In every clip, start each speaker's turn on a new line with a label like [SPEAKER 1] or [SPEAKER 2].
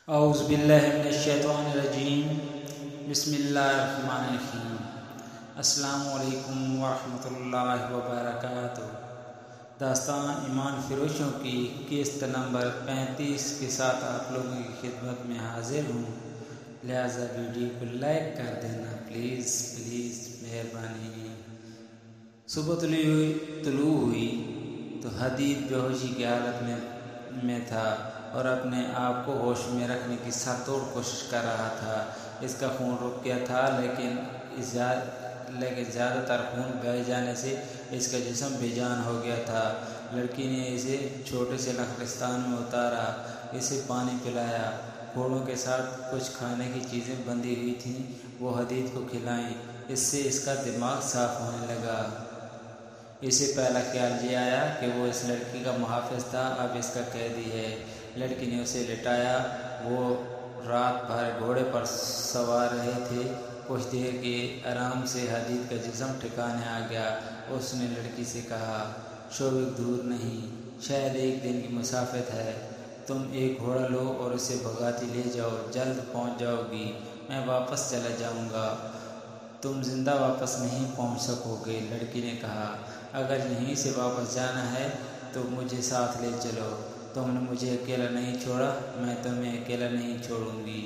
[SPEAKER 1] اعوذ باللہ من الشیطان الرجیم بسم اللہ الرحمن الرحیم۔ السلام علیکم ورحمۃ اللہ وبرکاتہ۔ داستان ایمان فروشوں کی قسط نمبر 35 کے ساتھ آپ لوگوں کی خدمت میں حاضر ہوں، لہٰذا ویڈیو کو لائک کر دینا پلیز مہربانی۔ صبح طلوع ہوئی تو حدید بے ہوشی کی حالت میں تھا اور اپنے آپ کو ہوش میں رکھنے کی سر توڑ کوشش کر رہا تھا۔ اس کا خون رک گیا تھا لیکن زیادہ تر خون بہہ جانے سے اس کا جسم بے جان ہو گیا تھا۔ لڑکی نے اسے چھوٹے سے لخرستان میں اتارا، اسے پانی پلایا، گھوڑوں کے ساتھ کچھ کھانے کی چیزیں بندھی ہوئی تھیں وہ حدید کو کھلائیں۔ اس سے اس کا دماغ صاف ہونے لگا۔ اسے پہلا خیال یہ آیا کہ وہ اس لڑکی کا محافظ تھا، اب اس کا قیدی ہے۔ لڑکی نے اسے لٹایا۔ وہ رات بھر گھوڑے پر سوار رہے تھے۔ کچھ دیر کے آرام سے حدید کا جسم ٹھکانے آ گیا۔ اس نے لڑکی سے کہا، شوبک دور نہیں، شاید ایک دن کی مسافت ہے۔ تم ایک گھوڑا لو اور اسے بھگاتی لے جاؤ، جلد پہنچ جاؤ گی، میں واپس چلا جاؤں گا۔ تم زندہ واپس نہیں پہنچ سکو گے۔ لڑکی نے کہا، اگر یہیں سے واپس جانا ہے تو مجھے ساتھ لے چلو۔ تم نے مجھے اکیلا نہیں چھوڑا، میں تمہیں اکیلا نہیں چھوڑوں گی۔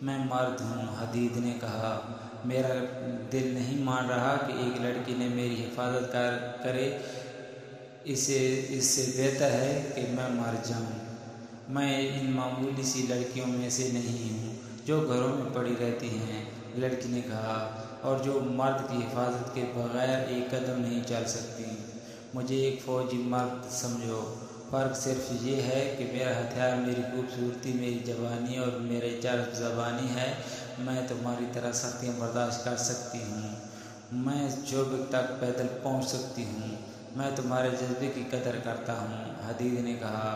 [SPEAKER 1] میں مرد ہوں، حدید نے کہا، میرا دل نہیں مان رہا کہ ایک لڑکی نے میری حفاظت کرے۔ اس سے بہتر ہے کہ میں مر جاؤں۔ میں ان معمولی سی لڑکیوں میں سے نہیں ہوں جو گھروں میں پڑی رہتی ہیں، لڑکی نے کہا، اور جو مرد کی حفاظت کے بغیر ایک قدم نہیں چل سکتی۔ مجھے ایک فوجی مرد سمجھو، فرق صرف یہ ہے کہ میرا ہتھیار میری خوبصورتی، میری جوانی اور میرے چرب زبانی ہے۔ میں تمہاری طرح سختیاں برداشت کر سکتی ہوں، میں شوبک تک پیدل پہنچ سکتی ہوں، میں تمہارے جذبے کی قدر کرتا ہوں۔ حدید نے کہا،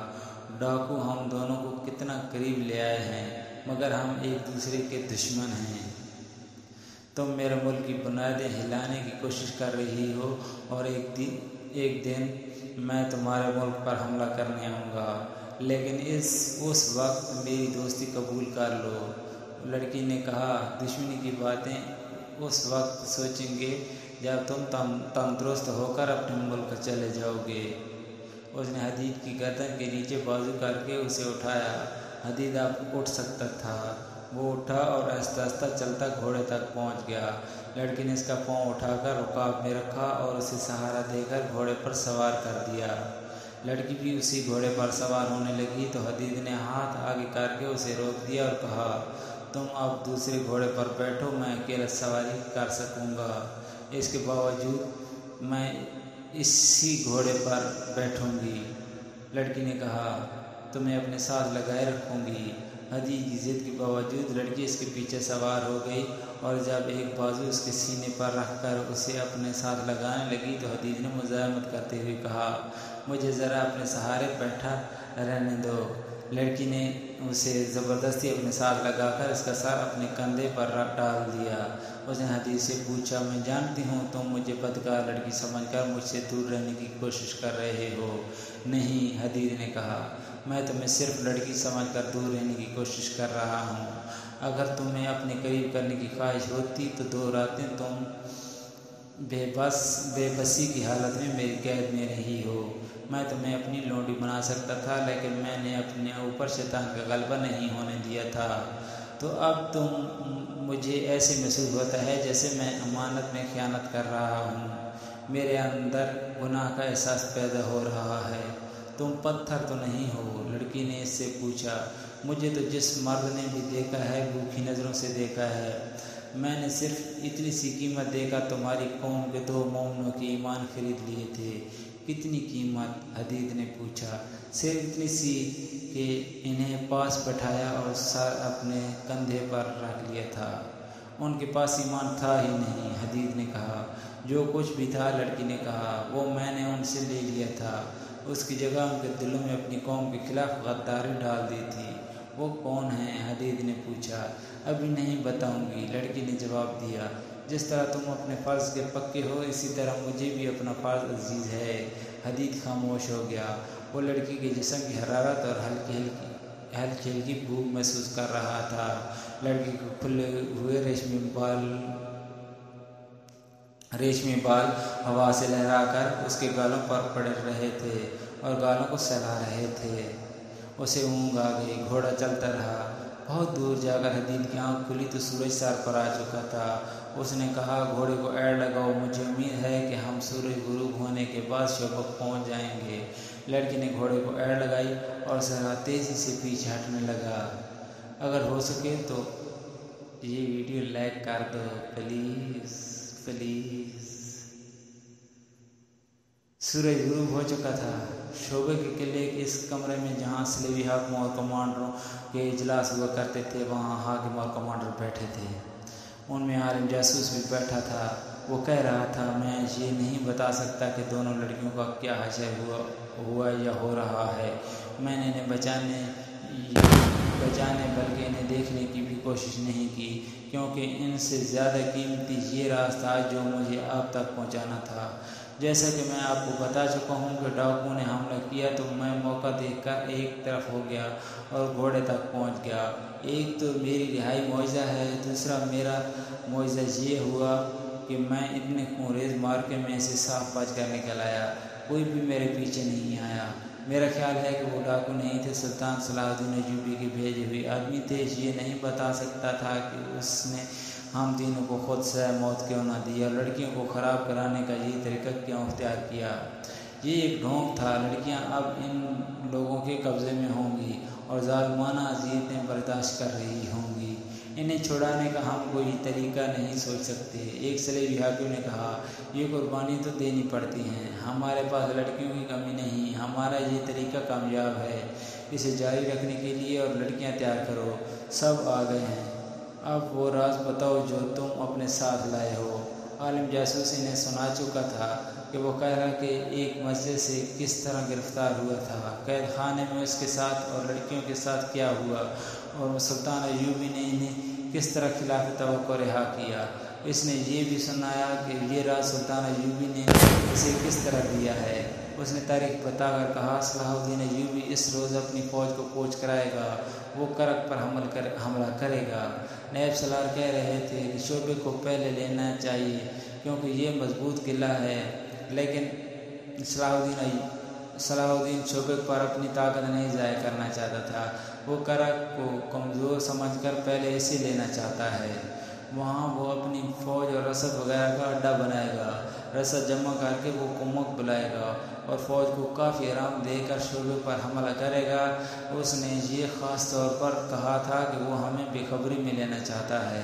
[SPEAKER 1] ڈاکو ہم دونوں کو کتنا قریب لے آئے ہیں، مگر ہم ایک دوسرے کے دشمن ہیں۔ تم میرے ملک کی بنیادیں ہلانے کی کوشش کر رہی ہو اور ایک دن میں تمہارے ملک پر حملہ کرنے آؤں گا، لیکن اس وقت میری دوستی قبول کر لو۔ لڑکی نے کہا، دشمنی کی باتیں اس وقت سوچیں گے جب تم تندرست ہو کر اپنے ملک چلے جاؤ گے۔ اس نے حدید کی گردن کے نیچے بازو کر کے اسے اٹھایا۔ حدید اب اٹھ سکتا تھا۔ وہ اٹھا اور آہستہ آہستہ چلتا گھوڑے تک پہنچ گیا۔ لڑکی نے اس کا پاؤں اٹھا کر رکاب میں رکھا اور اسے سہارا دے کر گھوڑے پر سوار کر دیا۔ لڑکی بھی اسی گھوڑے پر سوار ہونے لگی تو حدید نے ہاتھ آگے کر کے اسے روک دیا اور کہا، تم اب دوسرے گھوڑے پر بیٹھو، میں اکیلا سواری کر سکوں گا۔ اس کے باوجود میں اسی گھوڑے پر بیٹھوں گی۔ لڑکی نے کہا، تمہیں اپنے ساتھ لگائے رکھوں گی۔ حدید کی ضد کے باوجود لڑکی اس کے پیچھے سوار ہو گئی اور جب ایک بازو اس کے سینے پر رکھ کر اسے اپنے ساتھ لگانے لگی تو حدید نے مزاحمت کرتے ہوئے کہا، مجھے ذرا اپنے سہارے بیٹھا رہنے دو۔ لڑکی نے اسے زبردستی اپنے ساتھ لگا کر اس کا سر اپنے کندھے پر ڈال دیا۔ اس نے حدید سے پوچھا، میں جانتی ہوں تم مجھے بدکار لڑکی سمجھ کر مجھ سے دور رہنے کی کوشش کر رہے ہو۔ نہیں، حدید نے کہا، میں تمہیں صرف لڑکی سمجھ کر دور رہنے کی کوشش کر رہا ہوں۔ اگر تمہیں اپنے قریب کرنے کی خواہش ہوتی تو 2 راتیں تم بے بسی کی حالت میں میری قید میں رہی ہو۔ میں تمہیں اپنی لونڈی بنا سکتا تھا لیکن میں نے اپنے اوپر شیطان کا غلبہ نہیں ہونے دیا تھا۔ تو اب مجھے ایسے محسوس ہوتا ہے جیسے میں امانت میں خیانت کر رہا ہوں۔ میرے اندر گناہ کا احساس پیدا ہو رہا ہے۔ تم پتھر تو نہیں ہو؟ لڑکی نے اس سے پوچھا، مجھے تو جس مرد نے بھی دیکھا ہے بھوکی نظروں سے دیکھا ہے۔ میں نے صرف اتنی سی قیمت دے کر تمہاری قوم کے 2 مومنوں کے ایمان خرید لیے تھے۔ کتنی قیمت؟ حدید نے پوچھا۔ صرف اتنی سی کہ انہیں پاس بٹھایا اور سر اپنے کندھے پر رکھ لیا تھا۔ ان کے پاس ایمان تھا ہی نہیں، حدید نے کہا۔ جو کچھ بھی تھا، لڑکی نے کہا، وہ میں نے ان سے لے لیا تھا۔ اس کی جگہ ان کے دلوں میں اپنی قوم کے خلاف غداری ڈال دی تھی۔ وہ کون ہیں؟ حدید نے پوچھا۔ ابھی نہیں بتاؤں گی، لڑکی نے جواب دیا۔ جس طرح تم اپنے فرض کے پکے ہو اسی طرح مجھے بھی اپنا فرض عزیز ہے۔ حدید خاموش ہو گیا۔ وہ لڑکی کے جسم کی حرارت اور ہلکی ہلچل کی بھوک محسوس کر رہا تھا۔ لڑکی کے کھلے ہوئے ریشمی بال ہوا سے لہرا کر اس کے گالوں پر پڑ رہے تھے اور گالوں کو سہلا رہے تھے۔ اسے اونگ آ گئی، گھوڑا چلتا رہا۔ بہت دور جا کر حدید کی آنکھ کھلی تو سورج سر پر آ چکا تھا۔ اس نے کہا، گھوڑے کو ایڑ لگاؤ، مجھے امید ہے کہ ہم سورج غروب ہونے کے بعد شوبک پہنچ جائیں گے۔ لڑکی نے گھوڑے کو ایڑ لگائی اور صحرا تیزی سے پیچھے ہٹنے لگا۔ اگر ہو سکے تو یہ ویڈیو لائک کر دو پلیز پلیز۔ سورج غروب ہو چکا تھا۔ شعبے کے قلعے کے اس کمرے میں جہاں صلیبی حاکموں اور کمانڈروں کے اجلاس ہوا کرتے تھے، وہاں حاکم اور کمانڈر بیٹھے تھے۔ ان میں عالم جاسوس بھی بیٹھا تھا۔ وہ کہہ رہا تھا، میں یہ نہیں بتا سکتا کہ دونوں لڑکیوں کا کیا حشر ہوا یا ہو رہا ہے۔ میں نے انہیں بچانے بلکہ انہیں دیکھنے کی بھی کوشش نہیں کی، کیونکہ ان سے زیادہ قیمتی یہ راز تھا جو مجھے آپ تک پہنچانا تھا۔ جیسا کہ میں آپ کو بتا چکا ہوں کہ ڈاکوؤں نے حملہ کیا تو میں موقع دیکھ کر ایک طرف ہو گیا اور گھوڑے تک پہنچ گیا۔ ایک تو میری رہائی معجزہ ہے، دوسرا میرا معجزہ یہ ہوا کہ میں اتنے خونریز مارکے میں سے صاف بچ کر نکل آیا۔ کوئی بھی میرے پیچھے نہیں آیا۔ میرا خیال ہے کہ وہ ڈاکو نہیں تھے، سلطان صلاح الدین ایوبی کے بھیجے ہوئے آدمی تھے۔ یہ نہیں بتا سکتا تھا کہ اس نے ہم تینوں کو خود سے موت کیوں نہ دی اور لڑکیوں کو خراب کرانے کا یہ طریقہ کیوں اختیار کیا۔ یہ ایک ڈھونگ تھا۔ لڑکیاں اب ان لوگوں کے قبضے میں ہوں گی اور ظالمانہ اذیتیں برداشت کر رہی ہوں گی۔ انہیں چھڑانے کا ہم کوئی طریقہ نہیں سوچ سکتے۔ ایک صلیبی حاکم نے کہا، یہ قربانی تو دینی پڑتی ہیں۔ ہمارے پاس لڑکیوں کی کمی نہیں، ہمارا یہ طریقہ کامیاب ہے۔ اسے جاری رکھنے کے لیے اور لڑکیاں تیار کرو۔ سب آ گئے ہیں۔ اب وہ راز بتاؤ جو تم اپنے ساتھ لائے ہو۔ عالم جاسوس انہیں سنا چکا تھا کہ وہ قاہرہ کے ایک مسجد سے کس طرح گرفتار ہوا تھا، قید خانے میں اس کے ساتھ اور لڑکیوں کے ساتھ کیا ہوا، اور سلطان ایوبی نے انہیں کس طرح خلاف توقع رہا کیا۔ اس نے یہ بھی سنایا کہ یہ راز سلطان ایوبی نے اسے کس طرح دیا ہے۔ اس نے تاریخ بتا کر کہا، صلاح الدین ایوبی اس روز اپنی فوج کو کوچ کرائے گا، وہ کرک پر حملہ کرے گا۔ نائب سالار کہہ رہے تھے کہ شعبے کو پہلے لینا چاہیے کیونکہ یہ مضبوط قلعہ ہے، لیکن صلاح الدین شعبے پر اپنی طاقت نہیں ضائع کرنا چاہتا تھا۔ وہ کرک کو کمزور سمجھ کر پہلے اسے لینا چاہتا ہے۔ وہاں وہ اپنی فوج اور رسد وغیرہ کا اڈہ بنائے گا۔ رسد جمع کر کے وہ کمک بلائے گا اور فوج کو کافی آرام دے کر شعبے پر حملہ کرے گا۔ اس نے یہ خاص طور پر کہا تھا کہ وہ ہمیں بے خبری میں لینا چاہتا ہے۔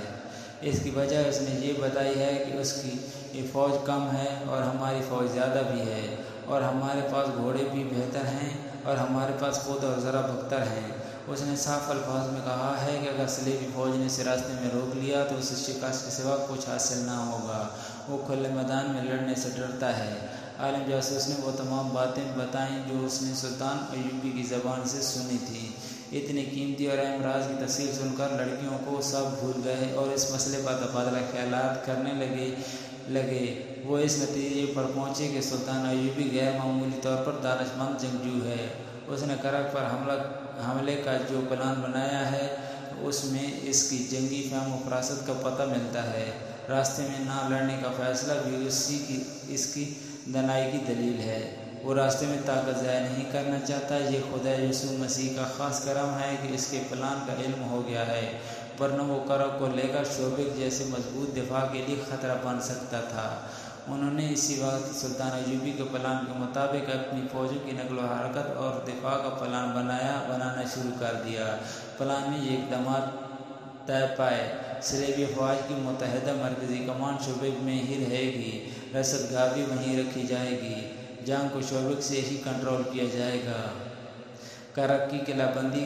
[SPEAKER 1] اس کی وجہ اس نے یہ بتائی ہے کہ اس کی فوج کم ہے اور ہماری فوج زیادہ بھی ہے، اور ہمارے پاس گھوڑے بھی بہتر ہیں اور ہمارے پاس خود اور ذرا بختر ہیں۔ اس نے صاف الفاظ میں کہا ہے کہ اگر صلیبی فوج نے اسے راستے میں روک لیا تو اسے شکست کے سوا کچھ حاصل نہ ہوگا۔ وہ کھلے میدان میں لڑنے سے ڈرتا ہے۔ عالم جاسوس نے وہ تمام باتیں بتائیں جو اس نے سلطان ایوبی کی زبان سے سنی تھیں۔ اتنے قیمتی اور اہم راز کی تفصیل سن کر لڑکیوں کو سب بھول گئے اور اس مسئلے پر تبادلہ خیالات کرنے لگے۔ وہ اس نتیجے پر پہنچے کہ سلطان ایوبی غیر معمولی طور پر دانش مند جنگجو ہے۔ اس نے کرک پر حملے کا جو پلان بنایا ہے اس میں اس کی جنگی فہم و فراست کا پتہ ملتا ہے۔ راستے میں نہ لڑنے کا فیصلہ بھی اس کی دانائی کی دلیل ہے۔ وہ راستے میں طاقت ضائع نہیں کرنا چاہتا۔ یہ خدا یسوع مسیح کا خاص کرم ہے کہ اس کے پلان کا علم ہو گیا ہے، ورنہ وہ کرک کو لے کر شعبے جیسے مضبوط دفاع کے لیے خطرہ بن سکتا تھا۔ انہوں نے اسی وقت سلطان ایوبی کے پلان کے مطابق اپنی فوجوں کی نقل و حرکت اور دفاع کا پلان بنانا شروع کر دیا۔ پلان میں یہ اقدامات طے پائے۔ صلیبی افواج کی متحدہ مرکزی کمان شعبے میں ہی رہے گی، رسد گاہ بھی وہیں رکھی جائے گی، جنگ کو شعبے سے ہی کنٹرول کیا جائے گا۔ کرک کی قلعہ بندی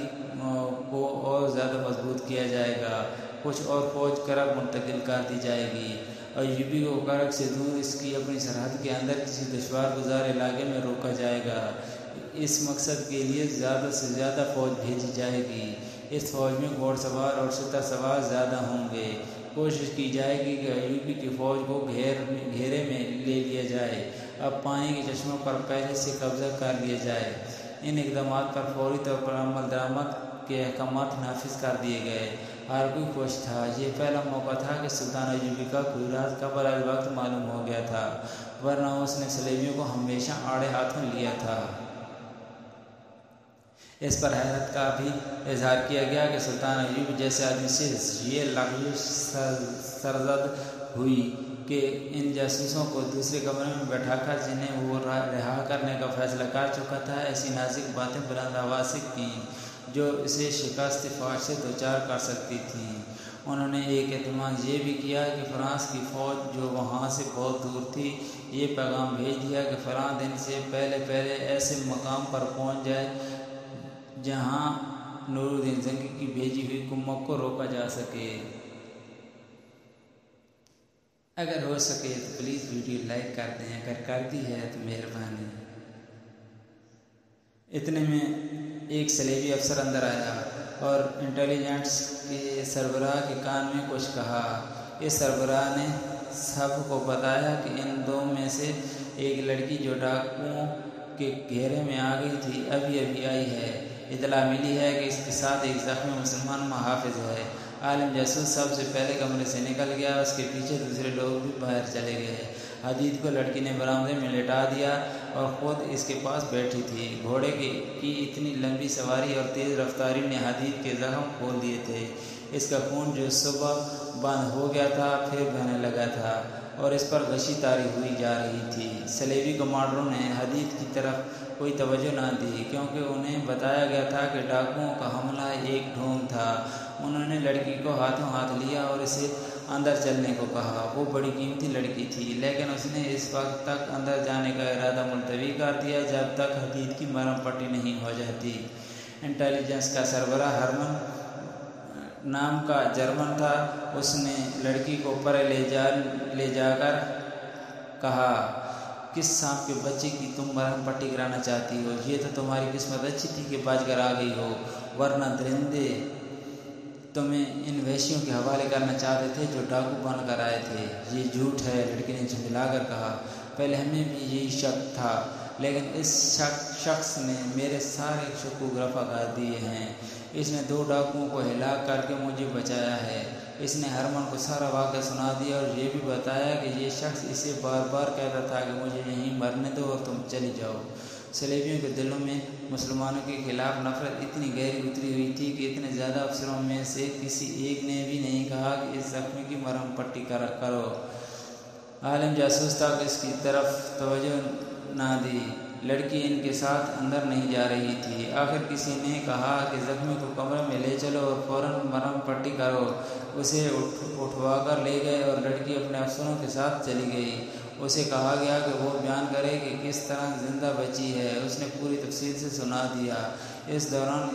[SPEAKER 1] کو اور زیادہ مضبوط کیا جائے گا۔ کچھ اور فوج کرک منتقل کر دی جائے گی۔ ایوبی کو کرک سے دور اس کی اپنی سرحد کے اندر کسی دشوار گزار علاقے میں روکا جائے گا۔ اس مقصد کے لیے زیادہ سے زیادہ فوج بھیجی جائے گی۔ اس فوج میں گھوڑ سوار اور شتر سوار زیادہ ہوں گے۔ کوشش کی جائے گی کہ ایوبی کی فوج کو گھیرے میں لے لیا جائے۔ اب پانی کے چشموں پر پہلے سے قبضہ کر لیا جائے۔ ان اقدامات پر فوری طور پر عمل درآمد کے احکامات نافذ کر دیے گئے۔ ہر کوئی خوش تھا۔ یہ پہلا موقع تھا کہ سلطان ایوبی کا کوئی راز قبل الوقت معلوم ہو گیا تھا، ورنہ اس نے صلیبیوں کو ہمیشہ آڑے ہاتھوں لیا تھا۔ اس پر حیرت کا بھی اظہار کیا گیا کہ سلطان ایوب جیسے آدمی سے یہ لغزش سرزد ہوئی کہ ان جاسوسوں کو دوسرے کمرے میں بیٹھا کر جنہیں وہ رہا کرنے کا فیصلہ کر چکا تھا ایسی نازک باتیں بلند آواز سے کیں جو اسے شکست فاش سے دوچار کر سکتی تھیں۔ انہوں نے ایک اہتمام یہ بھی کیا کہ فرانس کی فوج جو وہاں سے بہت دور تھی یہ پیغام بھیج دیا کہ فلاں دن سے پہلے ایسے مقام پر پہنچ جائے جہاں نور الدین زنگی کی بھیجی ہوئی کمک کو روکا جا سکے۔ اگر ہو سکے تو پلیز ویڈیو لائک کر دیں، اگر کر دی ہے تو مہربانی۔ اتنے میں ایک صلیبی افسر اندر آیا اور انٹیلیجنس کے سربراہ کے کان میں کچھ کہا۔ اس سربراہ نے سب کو بتایا کہ ان دو میں سے ایک لڑکی جو ڈاکوؤں کے گھیرے میں آ گئی تھی ابھی آئی ہے۔ اطلاع ملی ہے کہ اس کے ساتھ ایک زخمی مسلمان محافظ ہے۔ عالم جاسوس سب سے پہلے کمرے سے نکل گیا، اس کے پیچھے دوسرے لوگ بھی باہر چلے گئے۔ حدید کو لڑکی نے برآمدے میں لٹا دیا اور خود اس کے پاس بیٹھی تھی۔ گھوڑے کی اتنی لمبی سواری اور تیز رفتاری نے حدید کے زخم کھول دیے تھے۔ اس کا خون جو صبح بند ہو گیا تھا پھر بہنے لگا تھا اور اس پر غشی طاری ہوئی جا رہی تھی۔ صلیبی کمانڈروں نے حدید کی طرف کوئی توجہ نہ دی کیونکہ انہیں بتایا گیا تھا کہ ڈاکوؤں کا حملہ ایک ڈھونگ تھا۔ انہوں نے لڑکی کو ہاتھوں ہاتھ لیا اور اسے اندر چلنے کو کہا۔ وہ بڑی قیمتی لڑکی تھی لیکن اس نے اس وقت تک اندر جانے کا ارادہ ملتوی کر دیا جب تک حدید کی مرہم پٹی نہیں ہو جاتی۔ انٹیلیجنس کا سربراہ ہرمن نام کا جرمن تھا۔ اس نے لڑکی کو پرے لے جا کر کہا، کس سانپ کے بچے کی تم مرہم پٹی کرانا چاہتی ہو؟ یہ تو تمہاری قسمت اچھی تھی کہ بچ کر آ گئی ہو، ورنہ درندے تمہیں ان وحشیوں کے حوالے کرنا چاہتے تھے جو ڈاکو بن کر آئے تھے۔ یہ جھوٹ ہے، لڑکی نے جھنجھلا کر کہا۔ پہلے ہمیں بھی یہی شک تھا لیکن اس شخص نے میرے سارے شکوک رفع کر دیے ہیں۔ اس نے 2 ڈاکوؤں کو ہلاک کر کے مجھے بچایا ہے۔ اس نے ہرمن کو سارا واقعہ سنا دیا اور یہ بھی بتایا کہ یہ شخص اسے بار بار کہتا تھا کہ مجھے یہیں مرنے دو اور تم چلی جاؤ۔ صلیبیوں کے دلوں میں مسلمانوں کے خلاف نفرت اتنی گہری اتری ہوئی تھی کہ اتنے زیادہ افسروں میں سے کسی ایک نے بھی نہیں کہا کہ اس زخمی کی مرہم پٹی کرو۔ عالم جاسوس تک اس کی طرف توجہ نہ دی۔ لڑکی ان کے ساتھ اندر نہیں جا رہی تھی۔ آخر کسی نے کہا کہ زخمی کو کمرے میں لے چلو اور فوراً مرہم پٹی کرو۔ اسے اٹھوا کر لے گئے اور لڑکی اپنے افسروں کے ساتھ چلی گئی۔ اسے کہا گیا کہ وہ بیان کرے کہ کس طرح زندہ بچی ہے۔ اس نے پوری تفصیل سے سنا دیا۔ اس دوران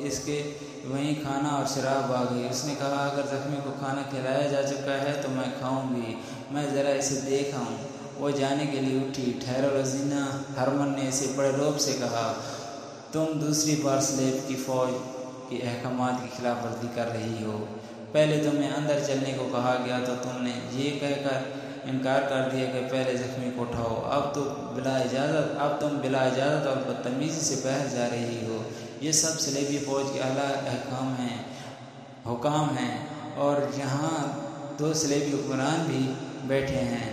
[SPEAKER 1] اس کے وہیں کھانا اور شراب آ گئی۔ اس نے کہا، اگر زخمی کو کھانا کھلایا جا چکا ہے تو میں کھاؤں گی، میں ذرا اسے دیکھ آؤں۔ وہ جانے کے لیے اٹھی۔ ٹھہرو روزینہ، ہرمن نے اسے بڑے رعب سے کہا، تم دوسری بار صلیب کی فوج کے احکامات کی خلاف ورزی کر رہی ہو۔ پہلے تمہیں اندر چلنے کو کہا گیا تو تم نے یہ کہہ کر انکار کر دیا کہ پہلے زخمی کو اٹھاؤ۔ اب تم بلا اجازت اور بدتمیزی سے باہر جا رہی ہو۔ یہ سب صلیبی فوج کے اعلیٰ حکام ہیں اور یہاں 2 صلیبی حکمران بھی بیٹھے ہیں۔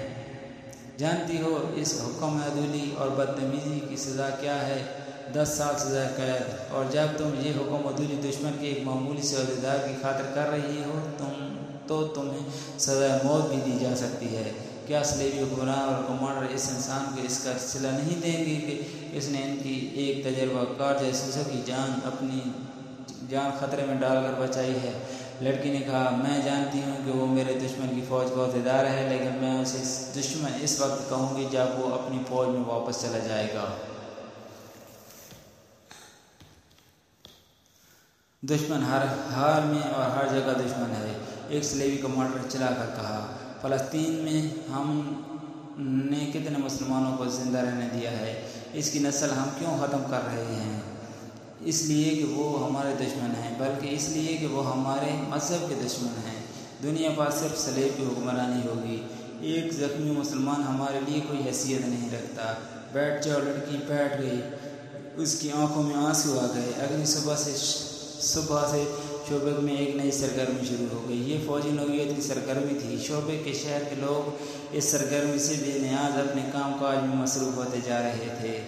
[SPEAKER 1] جانتی ہو اس حکم عدولی اور بدتمیزی کی سزا کیا ہے؟ 10 سال سزا قید۔ اور جب تم یہ حکم عدولی دشمن کے ایک معمولی سے عہدیدار کی خاطر کر رہی ہو تو تمہیں سزائے موت بھی دی جا سکتی ہے۔ کیا صلیبی حکمران اور کمانڈر اس انسان کو اس کا صلہ نہیں دیں گے کہ اس نے ان کی ایک تجربہ کار جاسوس کی اپنی جان خطرے میں ڈال کر بچائی ہے؟ لڑکی نے کہا، میں جانتی ہوں کہ وہ میرے دشمن کی فوج کا عہدیدار ہے لیکن میں اسے دشمن اس وقت کہوں گی جب وہ اپنی فوج میں واپس چلا جائے گا۔ دشمن ہر حال میں اور ہر جگہ دشمن ہے، ایک صلیبی کمانڈر نے چلا کر کہا۔ فلسطین میں ہم نے کتنے مسلمانوں کو زندہ رہنے دیا ہے، اس کی نسل ہم کیوں ختم کر رہے ہیں؟ اس لیے کہ وہ ہمارے دشمن ہیں، بلکہ اس لیے کہ وہ ہمارے مذہب کے دشمن ہیں۔ دنیا پر صرف صلیب کی حکمرانی ہوگی۔ ایک زخمی مسلمان ہمارے لیے کوئی حیثیت نہیں رکھتا۔ بیٹھ جاؤ۔ لڑکی بیٹھ گئی۔ اس کی آنکھوں میں آنسو آ گئے۔ اگلی صبح سے شعبے میں ایک نئی سرگرمی شروع ہو گئی۔ یہ فوجی نوعیت کی سرگرمی تھی۔ شعبے کے شہر کے لوگ اس سرگرمی سے بے نیاز اپنے کام کاج میں مصروف ہوتے جا رہے تھے۔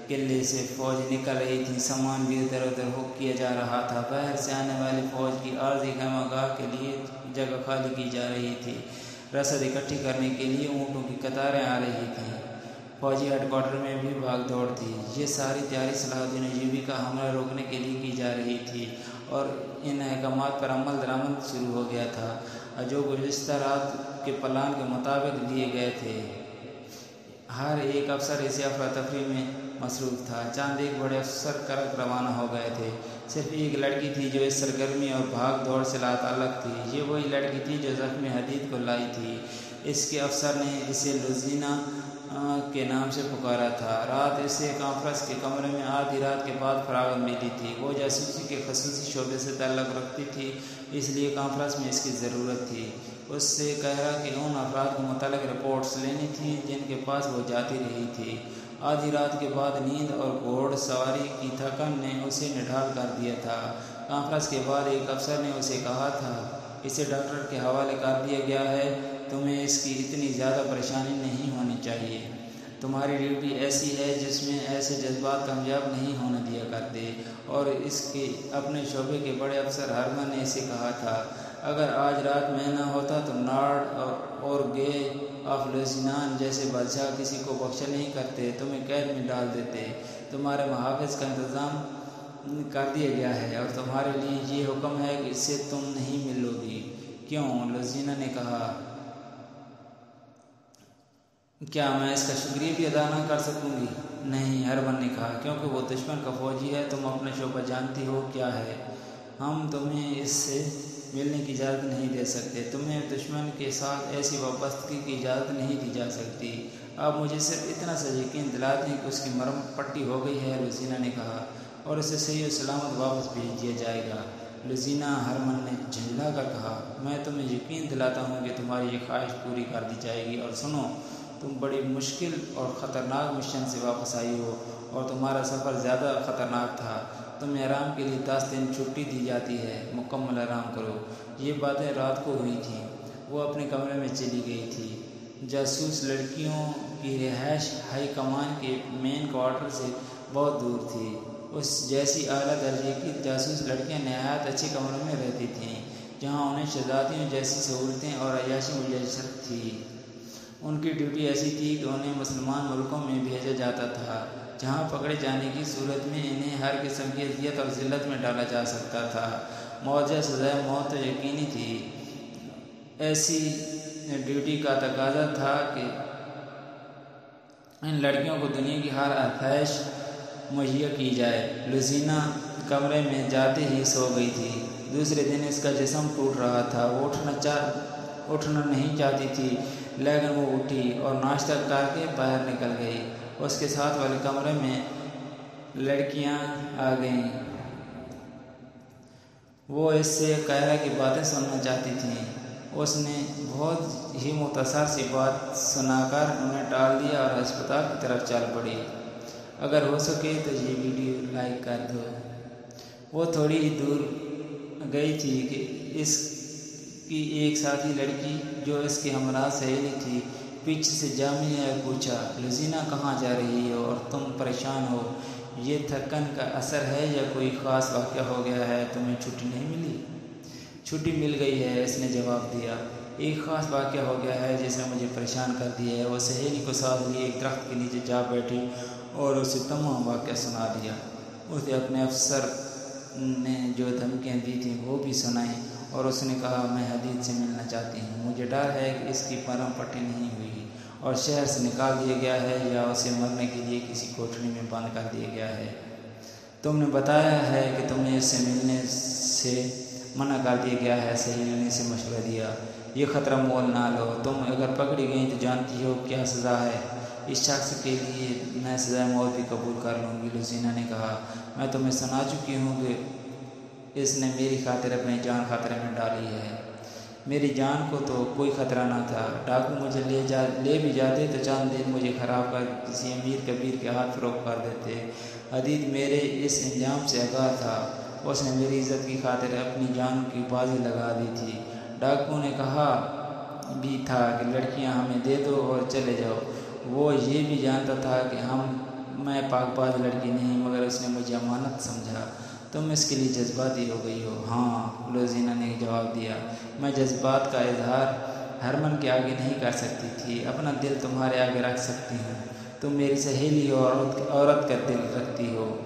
[SPEAKER 1] قلعے سے فوج نکل رہی تھی، سامان بھی ادھر ادھر ہک کیا جا رہا تھا۔ باہر سے آنے والی فوج کی عارضی خیمہ گاہ کے لیے جگہ خالی کی جا رہی تھی۔ رسد اکٹھی کرنے کے لیے اونٹوں کی قطاریں آ رہی تھیں۔ فوجی ہیڈ کوارٹر میں بھی بھاگ دوڑ تھی۔ یہ ساری تیاری صلاح الدین ایوبی کا حملہ روکنے کے لیے کی جا رہی تھی اور ان احکامات پر عمل درآمد شروع ہو گیا تھا جو گزشتہ رات کے پلان کے مطابق لیے گئے تھے۔ ہر ایک افسر اسی افراتفری میں مصروف تھا۔ چند ایک بڑے افسر کرک روانہ ہو گئے تھے۔ صرف ایک لڑکی تھی جو اس سرگرمی اور بھاگ دوڑ سے لاتعلق تھی۔ یہ وہی لڑکی تھی جو زخمی حدید کو لائی تھی۔ اس کے افسر نے اسے لوزینہ کے نام سے پکارا تھا۔ رات اسے کانفرنس کے کمرے میں آدھی رات کے بعد فراغت ملی تھی۔ وہ جاسوسی کے خصوصی شعبے سے تعلق رکھتی تھی، اس لیے کانفرنس میں اس کی ضرورت تھی۔ اس سے کہا کہ ان افراد کو متعلق رپورٹس لینی تھیں جن کے پاس وہ جاتی رہی تھی۔ آدھی رات کے بعد نیند اور گھوڑ سواری کی تھکن نے اسے نڈھال کر دیا تھا۔ کانفرنس کے بعد ایک افسر نے اسے کہا تھا، اسے ڈاکٹر کے حوالے کر دیا گیا ہے، تمہیں اس کی اتنی زیادہ پریشانی نہیں ہونی چاہیے۔ تمہاری ڈیوٹی ایسی ہے جس میں ایسے جذبات کامیاب نہیں ہونے دیا کرتے۔ اور اس کے اپنے شعبے کے بڑے افسر ہرمن نے اسے کہا تھا، اگر آج رات میں نہ ہوتا تو نارڈ اور گے آف لوزینان جیسے بادشاہ کسی کو بخشا نہیں کرتے، تمہیں قید میں ڈال دیتے۔ تمہارے محافظ کا انتظام کر دیا گیا ہے اور تمہارے لیے یہ حکم ہے کہ اس سے تم نہیں ملو گی۔ کیوں؟ لوزینہ نے کہا، کیا میں اس کا شکریہ بھی ادا نہ کر سکوں گی؟ نہیں، ہرمن نے کہا، کیونکہ وہ دشمن کا فوجی ہے۔ تم اپنا شعبہ جانتی ہو کیا ہے۔ ہم تمہیں اس سے ملنے کی اجازت نہیں دے سکتے۔ تمہیں دشمن کے ساتھ ایسی وابستگی کی اجازت نہیں دی جا سکتی۔ آپ مجھے صرف اتنا سا یقین دلا دیں کہ اس کی مرہم پٹی ہو گئی ہے، لوزینہ نے کہا، اور اسے صحیح و سلامت واپس بھیج دیا جائے گا۔ لوزینہ، ہرمن نے جھنجھلا کر کہا، میں تمہیں یقین دلاتا ہوں کہ تمہاری یہ خواہش پوری کر دی جائے گی۔ اور سنو، تم بڑی مشکل اور خطرناک مشن سے واپس آئی ہو اور تمہارا سفر زیادہ خطرناک تھا۔ تمہیں آرام کے لیے 10 دن چھٹی دی جاتی ہے، مکمل آرام کرو۔ یہ باتیں رات کو ہوئی تھیں۔ وہ اپنے کمرے میں چلی گئی تھی۔ جاسوس لڑکیوں کی رہائش ہائی کمان کے مین کوارٹر سے بہت دور تھی۔ اس جیسی اعلیٰ درجے کی جاسوس لڑکیاں نہایت اچھے کمروں میں رہتی تھیں جہاں انہیں شہزادیوں جیسی سہولتیں اور عیاشی میسر تھی۔ ان کی ڈیوٹی ایسی تھی کہ انہیں مسلمان ملکوں میں بھیجا جاتا تھا جہاں پکڑے جانے کی صورت میں انہیں ہر قسم کی اذیت اور ذلت میں ڈالا جا سکتا تھا۔ موت یا سزائے موت تو یقینی تھی۔ ایسی ڈیوٹی کا تقاضا تھا کہ ان لڑکیوں کو دنیا کی ہر آسائش مہیا کی جائے۔ لوزینہ کمرے میں جاتے ہی سو گئی تھی۔ دوسرے دن اس کا جسم ٹوٹ رہا تھا۔ وہ اٹھنا نہیں چاہتی تھی، لیکن وہ اٹھی اور ناشتہ کر کے باہر نکل گئی۔ اس کے ساتھ والے کمرے میں لڑکیاں آ گئیں۔ وہ اس سے قاہرہ کی باتیں سننا چاہتی تھیں۔ اس نے بہت ہی مختصر سی بات سنا کر انہیں ٹال دیا اور ہسپتال کی طرف چل پڑی۔ اگر ہو سکے تو یہ ویڈیو لائک کر دو۔ وہ تھوڑی ہی دور گئی تھی کہ اس کی ایک ساتھی لڑکی جو اس کی ہمراہ سہیلی تھی پیچھے سے جا ملی اور پوچھا، لوزینہ کہاں جا رہی ہو اور تم پریشان ہو؟ یہ تھکن کا اثر ہے یا کوئی خاص واقعہ ہو گیا ہے؟ تمہیں چھٹی نہیں ملی؟ چھٹی مل گئی ہے، اس نے جواب دیا۔ ایک خاص واقعہ ہو گیا ہے جس نے مجھے پریشان کر دیا ہے۔ وہ سہیلی کو ساتھ لیے ایک درخت کے نیچے جا بیٹھی اور اسے تمام واقعہ سنا دیا۔ اسے اپنے افسر نے جو دھمکیاں دی تھیں وہ بھی سنائیں اور اس نے کہا، میں حدید سے ملنا چاہتی ہوں۔ مجھے ڈر ہے کہ اس کی مرہم پٹی نہیں ہوئی اور شہر سے نکال دیا گیا ہے یا اسے مرنے کے لیے کسی کوٹری میں بند کر دیا گیا ہے۔ تم نے بتایا ہے کہ تمہیں اس سے ملنے سے منع کر دیا گیا ہے۔ سہیلی نے اسے مشورہ دیا، یہ خطرہ مول نہ لو۔ تم اگر پکڑی گئی تو جانتی ہو کیا سزا ہے۔ اس شخص کے لیے میں سزائے موت بھی قبول کر لوں گی۔ لوزینہ نے کہا، میں تمہیں سنا چکی ہوں کہ اس نے میری خاطر اپنی جان خطرے میں ڈالی ہے۔ میری جان کو تو کوئی خطرہ نہ تھا۔ ڈاکو مجھے لے بھی جاتے تو چند دن مجھے خراب کر کسی امیر کبیر کے ہاتھ فروخت کر دیتے۔ عدید میرے اس انجام سے آگاہ تھا، اس نے میری عزت کی خاطر اپنی جان کی بازی لگا دی تھی۔ ڈاکو نے کہا بھی تھا کہ لڑکیاں ہمیں دے دو اور چلے جاؤ۔ وہ یہ بھی جانتا تھا کہ میں پاک باز لڑکی نہیں، مگر اس نے مجھے امانت سمجھا۔ تم اس کے لیے جذباتی ہو گئی ہو۔ ہاں، لوزینہ نے جواب دیا، میں جذبات کا اظہار ہرمن کے آگے نہیں کر سکتی تھی، اپنا دل تمہارے آگے رکھ سکتی ہوں۔ تم میری سہیلی عورت کا دل رکھتی ہو۔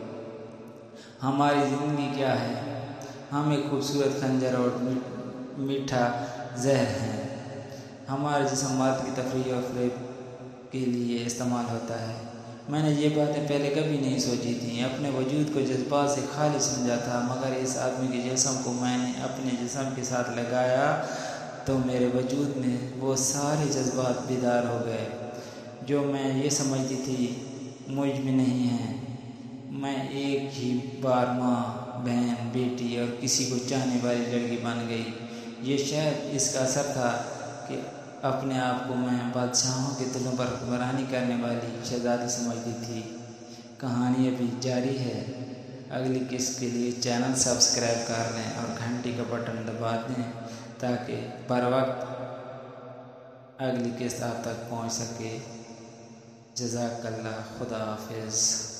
[SPEAKER 1] ہماری زندگی کیا ہے؟ ہم ایک خوبصورت خنجر اور میٹھا زہر ہیں۔ ہمارا جسم مرد کی تفریح اور فریب کے لیے استعمال ہوتا ہے۔ میں نے یہ باتیں پہلے کبھی نہیں سوچی تھیں، اپنے وجود کو جذبات سے خالی سمجھا تھا، مگر اس آدمی کے جسم کو میں نے اپنے جسم کے ساتھ لگایا تو میرے وجود میں وہ سارے جذبات بیدار ہو گئے جو میں یہ سمجھتی تھی مجھ میں نہیں ہیں۔ میں ایک ہی بار ماں، بہن، بیٹی اور کسی کو چاہنے والی لڑکی بن گئی۔ یہ شاید اس کا اثر تھا کہ اپنے آپ کو میں بادشاہوں کے دلوں پر حکمرانی کرنے والی شہزادی سمجھتی تھی۔ کہانی ابھی جاری ہے۔ اگلی قسط کے لیے چینل سبسکرائب کر لیں اور گھنٹی کا بٹن دبا دیں تاکہ بر وقت اگلی قسط آپ تک پہنچ سکے۔ جزاک اللہ، خدا حافظ۔